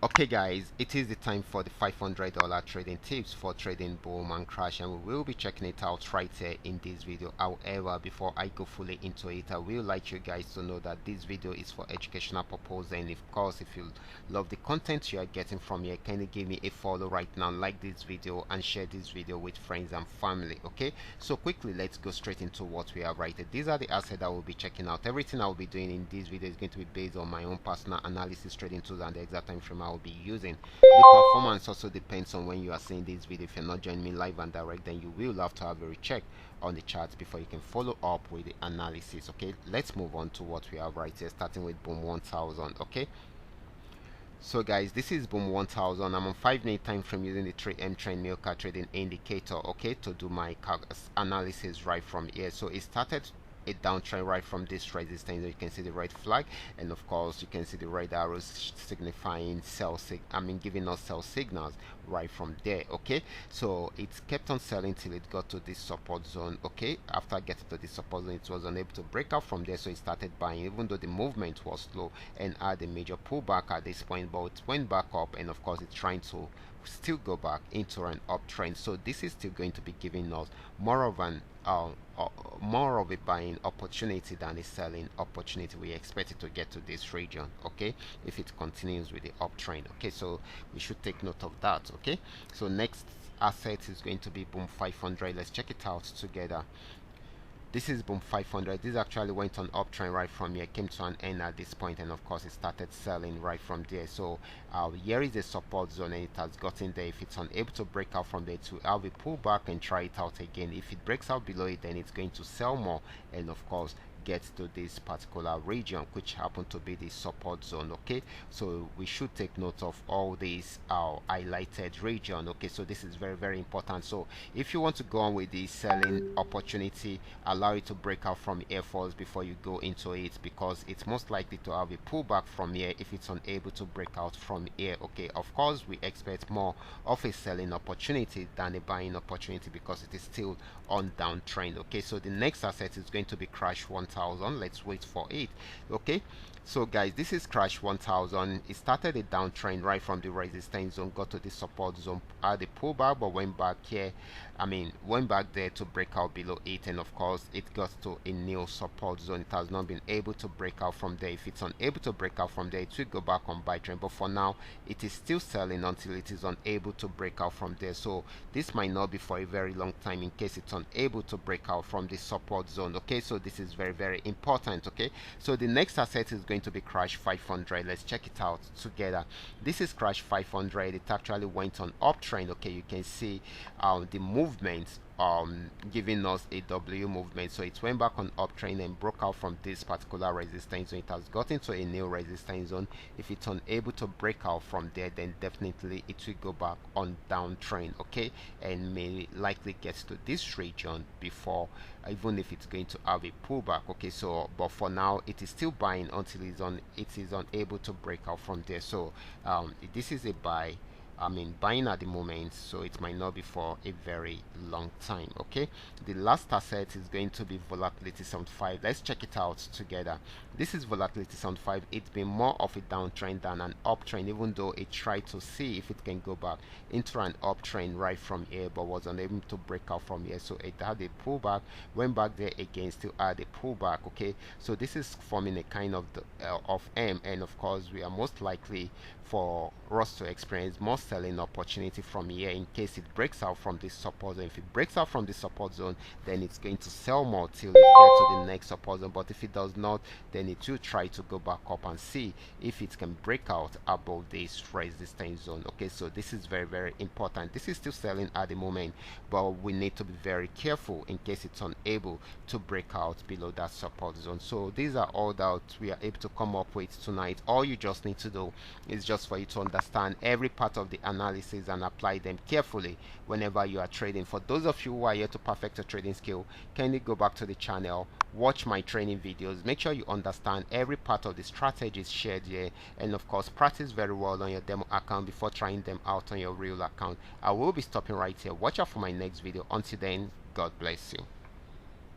Okay guys, it is the time for the $500 trading tips for trading boom and crash, and we will be checking it out right here in this video. However, before I go fully into it, I will like you guys to know that this video is for educational purpose, and of course if you love the content you are getting from here, kindly give me a follow right now, like this video and share this video with friends and family. Okay, so quickly let's go straight into what we have right here. These are the assets I will be checking out. Everything I will be doing in this video is going to be based on my own personal analysis, trading tools, and the exact time frame I will be using. The performance also depends on when you are seeing this video. If you're not joining me live and direct, then you will have to have a recheck on the charts before you can follow up with the analysis. Okay, let's move on to what we have right here, starting with boom 1000. Okay, so guys, this is boom 1000. I'm on 5-minute time frame using the 3M trend milker trading indicator, okay, to do my analysis right from here. So it started a downtrend right from this resistance. You can see the red flag, and of course you can see the red arrows signifying giving us sell signals right from there. Okay, so it kept on selling till it got to this support zone. Okay, after getting to this support zone, it was unable to break out from there, so it started buying, even though the movement was slow and had a major pullback at this point, but it went back up, and of course it's trying to still go back into an uptrend. So this is still going to be giving us more of an more of a buying opportunity than a selling opportunity. We expect it to get to this region, okay, if it continues with the uptrend. Okay, so we should take note of that. Okay, so next asset is going to be boom 500. Let's check it out together. This is boom 500. This actually went on uptrend right from here, came to an end at this point, and of course it started selling right from there. So here is a support zone, and it has gotten there. If it's unable to break out from there, to have a pullback and try it out again. If it breaks out below it, then it's going to sell more, and of course get to this particular region, which happened to be the support zone. Okay, so we should take note of all these highlighted region. Okay, so this is very important. So if you want to go on with the selling opportunity, allow it to break out from here first before you go into it, because it's most likely to have a pullback from here if it's unable to break out from here. Okay, of course we expect more of a selling opportunity than a buying opportunity because it is still on downtrend. Okay, so the next asset is going to be crash 1000. Let's wait for it. Okay, so guys, this is crash 1000. It started a downtrend right from the resistance zone, got to the support zone, had a pullback, but went back here, went back there to break out below it, and of course it got to a new support zone. It has not been able to break out from there. If it's unable to break out from there, it will go back on buy trend, but for now it is still selling until it is unable to break out from there. So this might not be for a very long time in case it's unable to break out from the support zone. Okay, so this is very important. Okay, so the next asset is going to be crash 500. Let's check it out together. This is crash 500. It actually went on uptrend. Okay, you can see the movement giving us a W movement. So it went back on uptrend and broke out from this particular resistance zone. It has gotten to a new resistance zone. If it's unable to break out from there, then definitely it will go back on downtrend. Okay, and may likely get to this region before, even if it's going to have a pullback. Okay, so but for now it is still buying until it is unable to break out from there. So this is a buy, buying at the moment, so it might not be for a very long time. Okay, the last asset is going to be volatility 75. Let's check it out together. This is volatility 75. It's been more of a downtrend than an uptrend, even though it tried to see if it can go back into an uptrend right from here, but was unable to break out from here. So it had a pullback, went back there again, still had a pullback. Okay, so this is forming a kind of M, and of course we are most likely for us to experience more selling opportunity from here in case it breaks out from this support zone. If it breaks out from the support zone, then it's going to sell more till it gets to the next support zone, but if it does not, then it will try to go back up and see if it can break out above this resistance zone. Okay, so this is very important. This is still selling at the moment, but we need to be very careful in case it's unable to break out below that support zone. So these are all that we are able to come up with tonight. All you just need to do is just for you to understand every part of the analysis and apply them carefully whenever you are trading. For those of you who are here to perfect your trading skill, kindly go back to the channel, watch my training videos, make sure you understand every part of the strategies shared here, and of course practice very well on your demo account before trying them out on your real account. I will be stopping right here. Watch out for my next video. Until then, God bless you.